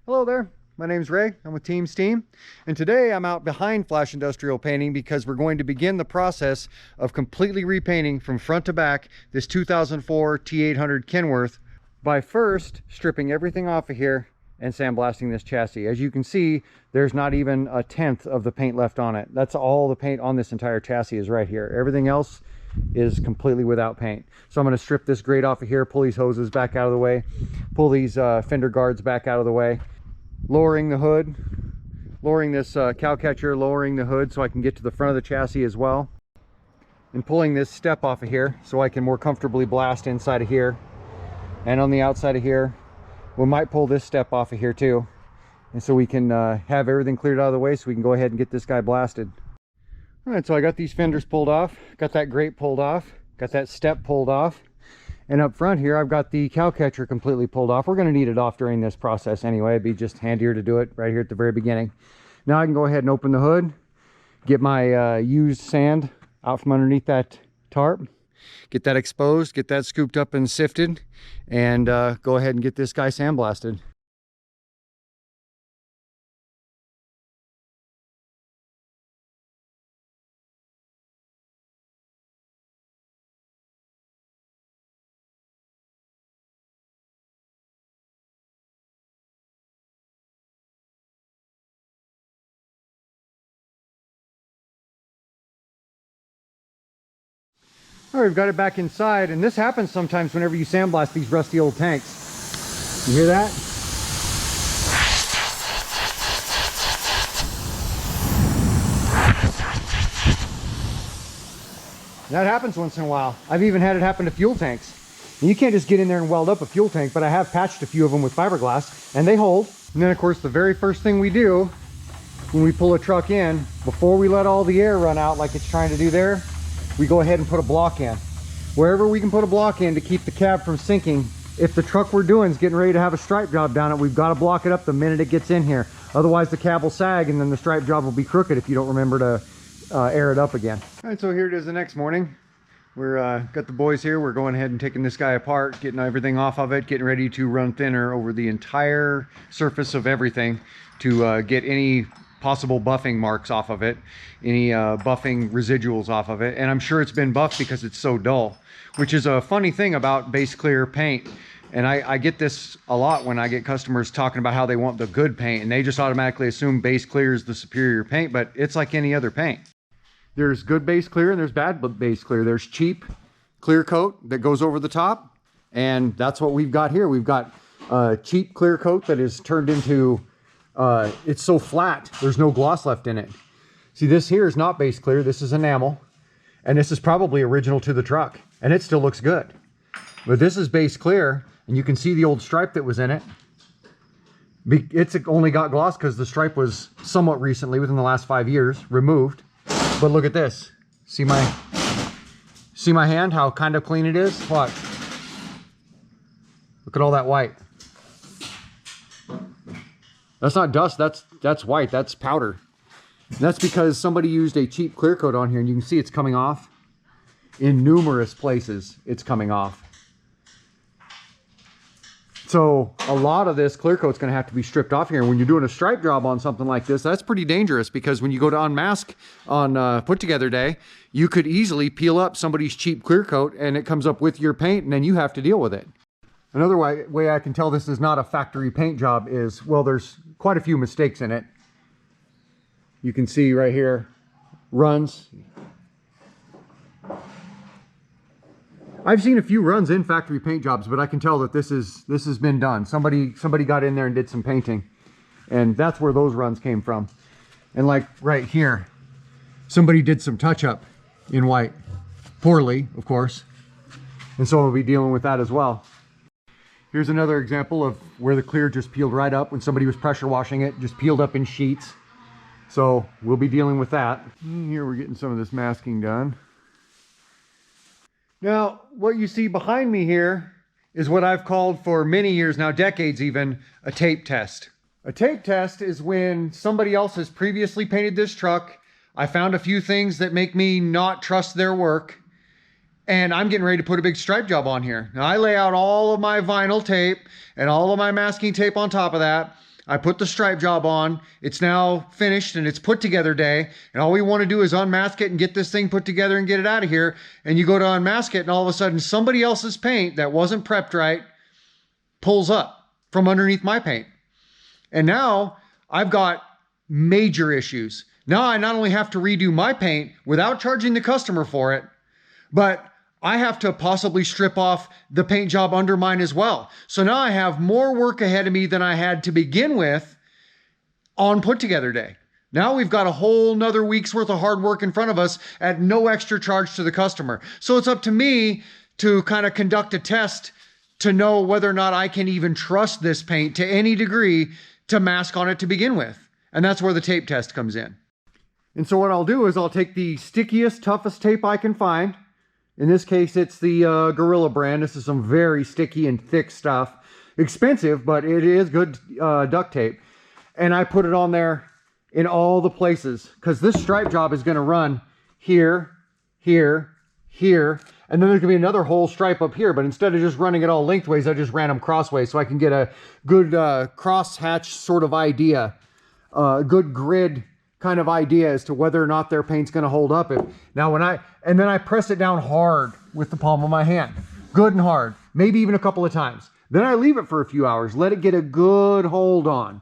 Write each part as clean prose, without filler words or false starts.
Hello there, my name's Ray. I'm with Team S.T.E.A.M. and today I'm out behind Flash Industrial Painting because we're going to begin the process of completely repainting from front to back this 2004 T800 Kenworth by first stripping everything off of here and sandblasting this chassis. As you can see, there's not even a tenth of the paint left on it. That's all the paint on this entire chassis is right here. Everything else is completely without paint. So I'm going to strip this grate off of here, pull these hoses back out of the way, pull these fender guards back out of the way, lowering the hood, lowering this cow catcher, lowering the hood so I can get to the front of the chassis as well, and pulling this step off of here so I can more comfortably blast inside of here. And on the outside of here, we might pull this step off of here too, and so we can have everything cleared out of the way so we can go ahead and get this guy blasted. All right, so I got these fenders pulled off, got that grate pulled off, got that step pulled off, and up front here I've got the cow catcher completely pulled off. We're going to need it off during this process anyway. It'd be just handier to do it right here at the very beginning. Now I can go ahead and open the hood, get my used sand out from underneath that tarp, get that exposed, get that scooped up and sifted, and go ahead and get this guy sandblasted. All right, we've got it back inside, and this happens sometimes whenever you sandblast these rusty old tanks. You hear that? That happens once in a while. I've even had it happen to fuel tanks. And you can't just get in there and weld up a fuel tank, but I have patched a few of them with fiberglass, and they hold. And then, of course, the very first thing we do when we pull a truck in, before we let all the air run out like it's trying to do there, we go ahead and put a block in. Wherever we can put a block in to keep the cab from sinking. If the truck we're doing is getting ready to have a stripe job down it, we've got to block it up the minute it gets in here. Otherwise the cab will sag and then the stripe job will be crooked if you don't remember to air it up again. All right, so here it is the next morning. We're got the boys here. We're going ahead and taking this guy apart, getting everything off of it, getting ready to run thinner over the entire surface of everything to get any possible buffing marks off of it, any buffing residuals off of it. And I'm sure it's been buffed because it's so dull, which is a funny thing about base clear paint. And I get this a lot when I get customers talking about how they want the good paint, and they just automatically assume base clear is the superior paint, but it's like any other paint. There's good base clear and there's bad base clear. There's cheap clear coat that goes over the top, and that's what we've got here. We've got a cheap clear coat that is turned into it's so flat, there's no gloss left in it. See, this here is not base clear, this is enamel, and this is probably original to the truck, and it still looks good. But this is base clear, and you can see the old stripe that was in it. It's only got gloss because the stripe was somewhat recently, within the last 5 years, removed. But look at this. See my hand, how kind of clean it is? Watch. Look at all that white. That's not dust, that's white, that's powder. And that's because somebody used a cheap clear coat on here, and you can see it's coming off. In numerous places, it's coming off. So a lot of this clear coat's gonna have to be stripped off here. And when you're doing a stripe job on something like this, that's pretty dangerous, because when you go to unmask on put together day, you could easily peel up somebody's cheap clear coat and it comes up with your paint, and then you have to deal with it. Another way I can tell this is not a factory paint job is, well, there's quite a few mistakes in it. You can see right here, runs. I've seen a few runs in factory paint jobs, but I can tell that this has been done. Somebody got in there and did some painting, and that's where those runs came from. And like right here, somebody did some touch-up in white, poorly, of course, and so we'll be dealing with that as well. Here's another example of where the clear just peeled right up when somebody was pressure washing it, just peeled up in sheets. So we'll be dealing with that. Here we're getting some of this masking done. Now, what you see behind me here is what I've called for many years now, decades even, a tape test. A tape test is when somebody else has previously painted this truck. I found a few things that make me not trust their work, and I'm getting ready to put a big stripe job on here. Now, I lay out all of my vinyl tape and all of my masking tape on top of that. I put the stripe job on. It's now finished and it's put together day. And all we want to do is unmask it and get this thing put together and get it out of here. And you go to unmask it and all of a sudden somebody else's paint that wasn't prepped right pulls up from underneath my paint. And now I've got major issues. Now I not only have to redo my paint without charging the customer for it, but I have to possibly strip off the paint job under mine as well. So now I have more work ahead of me than I had to begin with on put together day. Now we've got a whole nother week's worth of hard work in front of us at no extra charge to the customer. So it's up to me to kind of conduct a test to know whether or not I can even trust this paint to any degree to mask on it to begin with. And that's where the tape test comes in. And so what I'll do is I'll take the stickiest, toughest tape I can find. In this case, it's the Gorilla brand. This is some very sticky and thick stuff. Expensive, but it is good duct tape. And I put it on there in all the places because this stripe job is going to run here, here, here, and then there's going to be another whole stripe up here. But instead of just running it all lengthways, I just ran them crossways so I can get a good crosshatch sort of idea, good grid kind of idea as to whether or not their paint's going to hold up. Now and then I press it down hard with the palm of my hand, good and hard, maybe even a couple of times. Then I leave it for a few hours, let it get a good hold on.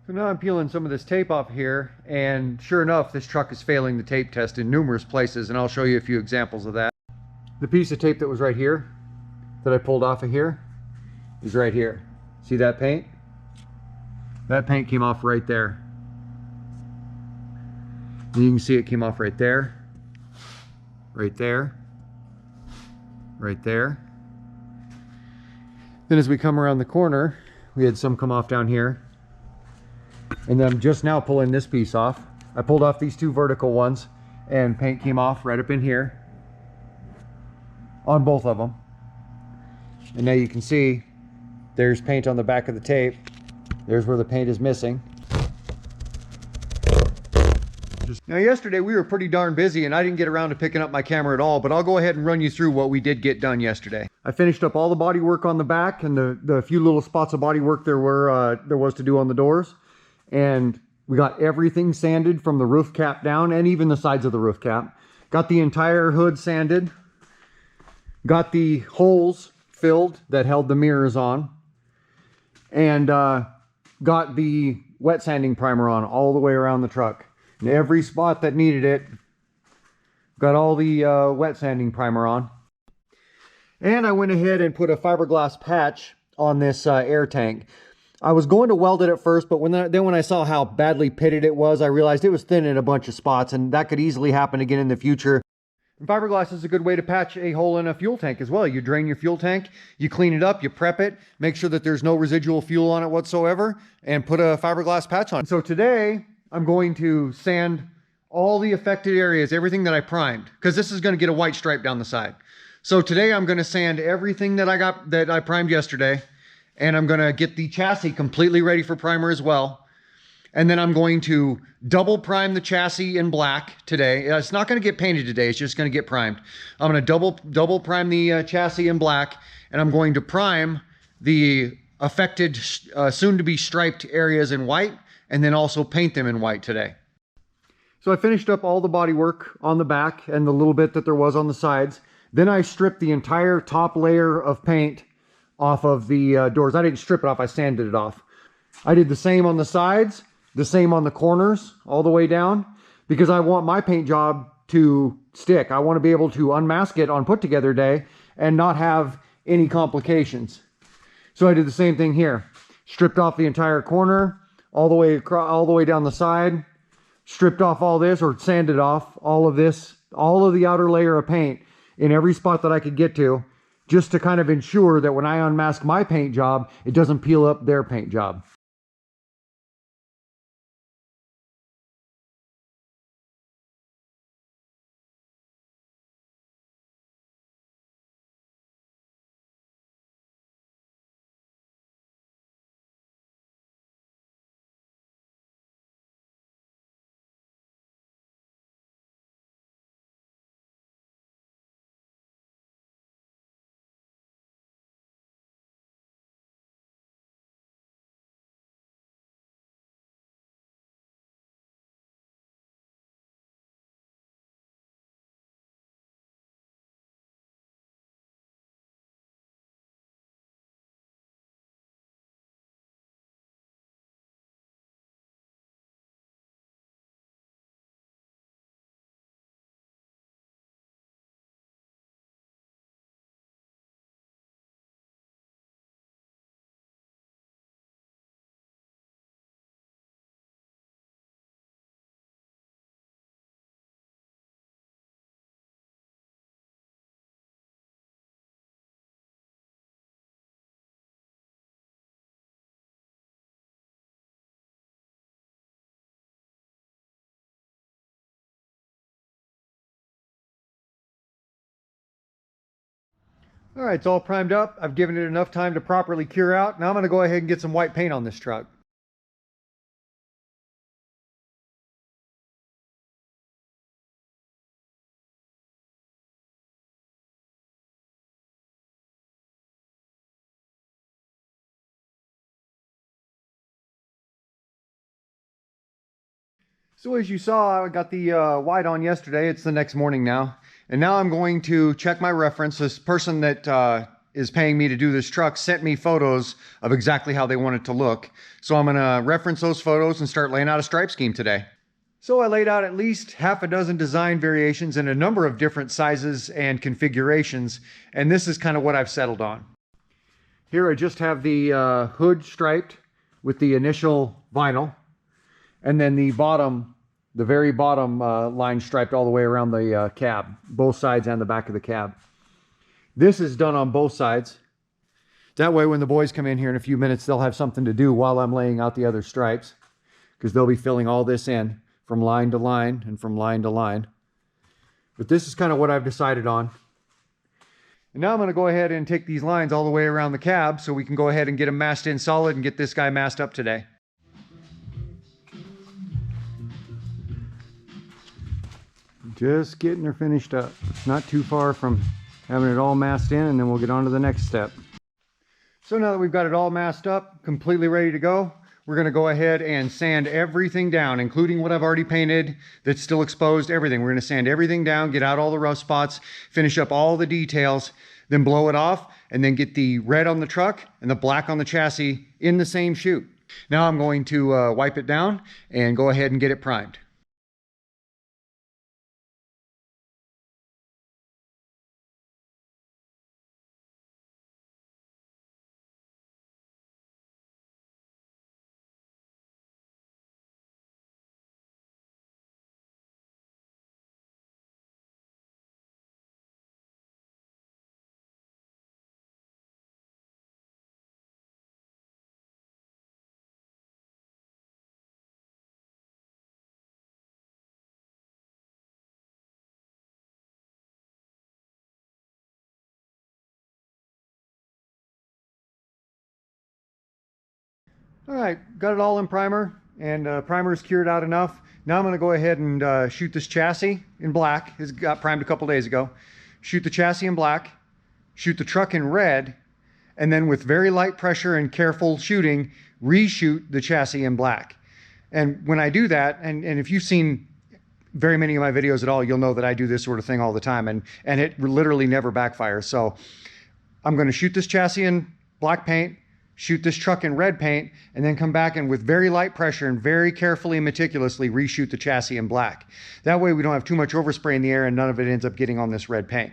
So now I'm peeling some of this tape off here, and sure enough, this truck is failing the tape test in numerous places, and I'll show you a few examples of that. The piece of tape that was right here, that I pulled off of here, is right here. See that paint? That paint came off right there. And you can see it came off right there, right there, right there. Then as we come around the corner, we had some come off down here. And then I'm just now pulling this piece off. I pulled off these two vertical ones and paint came off right up in here on both of them. And now you can see there's paint on the back of the tape. There's where the paint is missing. Now yesterday we were pretty darn busy and I didn't get around to picking up my camera at all, but I'll go ahead and run you through what we did get done yesterday. I finished up all the body work on the back and the few little spots of body work there was to do on the doors. And we got everything sanded from the roof cap down and even the sides of the roof cap. Got the entire hood sanded. Got the holes filled that held the mirrors on. And got the wet sanding primer on all the way around the truck. And every spot that needed it, got all the wet sanding primer on. And I went ahead and put a fiberglass patch on this air tank. I was going to weld it at first, but when I saw how badly pitted it was, I realized it was thin in a bunch of spots, and that could easily happen again in the future. And fiberglass is a good way to patch a hole in a fuel tank as well. You drain your fuel tank, you clean it up, you prep it, make sure that there's no residual fuel on it whatsoever, and put a fiberglass patch on. So today, I'm going to sand all the affected areas, everything that I primed, because this is going to get a white stripe down the side. So today I'm going to sand everything that I primed yesterday, and I'm going to get the chassis completely ready for primer as well. And then I'm going to double prime the chassis in black today. It's not going to get painted today, it's just going to get primed. I'm going to double prime the chassis in black, and I'm going to prime the affected soon to be striped areas in white, and then also paint them in white today. So I finished up all the body work on the back and the little bit that there was on the sides. Then I stripped the entire top layer of paint off of the doors. I didn't strip it off, I sanded it off. I did the same on the sides, the same on the corners, all the way down, because I want my paint job to stick. I want to be able to unmask it on put together day and not have any complications. So I did the same thing here. Stripped off the entire corner, all the way down the side, stripped off all this, or sanded off all of this, all of the outer layer of paint in every spot that I could get to, just to kind of ensure that when I unmask my paint job, it doesn't peel up their paint job. All right, it's all primed up. I've given it enough time to properly cure out. Now I'm gonna go ahead and get some white paint on this truck. So as you saw, I got the white on yesterday. It's the next morning now. And now I'm going to check my reference. This person that is paying me to do this truck sent me photos of exactly how they want it to look. So I'm gonna reference those photos and start laying out a stripe scheme today. So I laid out at least half a dozen design variations in a number of different sizes and configurations. And this is kind of what I've settled on. Here I just have the hood striped with the initial vinyl. And then the bottom, the very bottom line striped all the way around the cab, both sides and the back of the cab. This is done on both sides. That way when the boys come in here in a few minutes, they'll have something to do while I'm laying out the other stripes, because they'll be filling all this in from line to line and from line to line. But this is kind of what I've decided on. And now I'm going to go ahead and take these lines all the way around the cab so we can go ahead and get them masked in solid and get this guy masked up today. Just getting her finished up. It's not too far from having it all masked in, and then we'll get on to the next step. So now that we've got it all masked up, completely ready to go, we're going to go ahead and sand everything down, including what I've already painted that's still exposed, everything. We're going to sand everything down, get out all the rough spots, finish up all the details, then blow it off, and then get the red on the truck and the black on the chassis in the same chute. Now I'm going to wipe it down and go ahead and get it primed. All right, got it all in primer, and primer's cured out enough. Now I'm going to go ahead and shoot this chassis in black. It got primed a couple days ago. Shoot the chassis in black, shoot the truck in red, and then with very light pressure and careful shooting, reshoot the chassis in black. And when I do that, and if you've seen very many of my videos at all, you'll know that I do this sort of thing all the time, and it literally never backfires. So I'm going to shoot this chassis in black paint, shoot this truck in red paint, and then come back and with very light pressure and very carefully and meticulously reshoot the chassis in black. That way we don't have too much overspray in the air and none of it ends up getting on this red paint.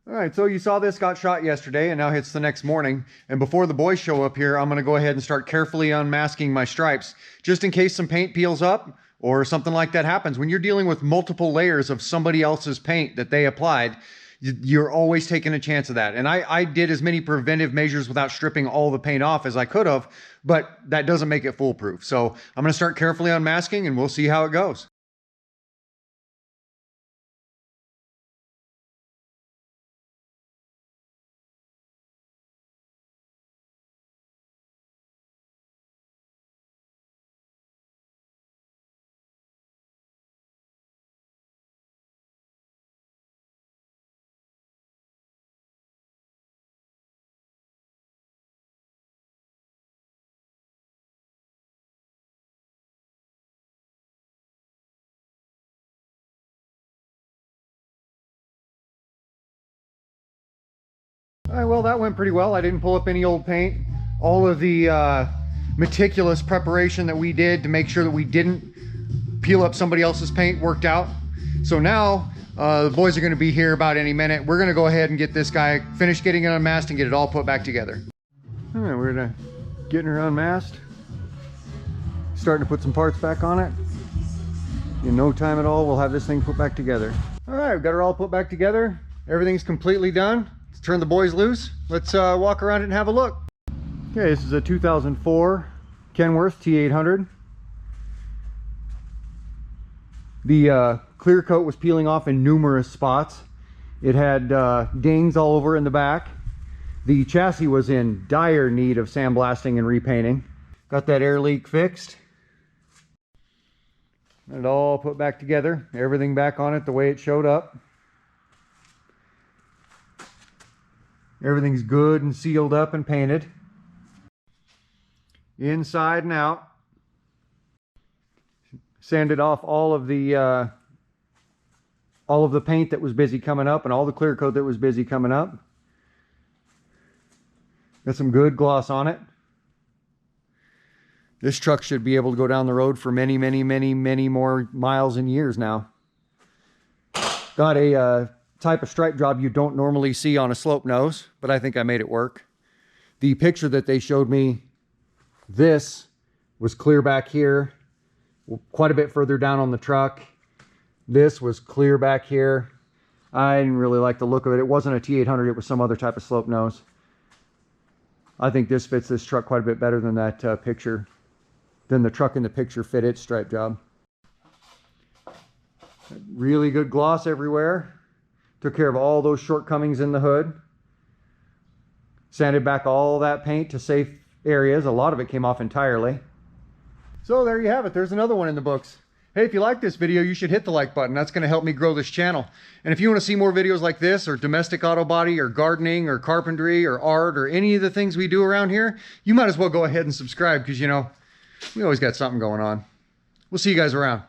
All right, so you saw this got shot yesterday and now it's the next morning. And before the boys show up here, I'm going to go ahead and start carefully unmasking my stripes, just in case some paint peels up or something like that happens. When you're dealing with multiple layers of somebody else's paint that they applied, You're always taking a chance of that. And I did as many preventive measures without stripping all the paint off as I could have, but that doesn't make it foolproof. So I'm going to start carefully unmasking and we'll see how it goes. All right, well, that went pretty well. I didn't pull up any old paint. All of the meticulous preparation that we did to make sure that we didn't peel up somebody else's paint worked out. So now the boys are going to be here about any minute. We're going to go ahead and get this guy finished getting it unmasked and get it all put back together. All right, we're going to get her unmasked. Starting to put some parts back on it. In no time at all, we'll have this thing put back together. All right, we've got her all put back together. Everything's completely done. Let's turn the boys loose. Let's walk around it and have a look. Okay, this is a 2004 Kenworth T800. The clear coat was peeling off in numerous spots. It had dings all over in the back. The chassis was in dire need of sandblasting and repainting. Got that air leak fixed. Got it all put back together. Everything back on it the way it showed up. Everything's good and sealed up and painted. Inside and out. Sanded off all of the paint that was busy coming up and all the clear coat that was busy coming up. Got some good gloss on it. This truck should be able to go down the road for many, many, many, many more miles and years now. Got a type of stripe job you don't normally see on a slope nose, but I think I made it work. The picture that they showed me, this was clear back here, quite a bit further down on the truck. This was clear back here. I didn't really like the look of it. It wasn't a T800, it was some other type of slope nose. I think this fits this truck quite a bit better than that picture, than the truck in the picture fit its stripe job. Really good gloss everywhere. Took care of all those shortcomings in the hood. Sanded back all that paint to safe areas. A lot of it came off entirely. So there you have it. There's another one in the books. Hey, if you like this video, you should hit the like button. That's going to help me grow this channel. And if you want to see more videos like this, or domestic auto body, or gardening, or carpentry, or art, or any of the things we do around here, you might as well go ahead and subscribe because, you know, we always got something going on. We'll see you guys around.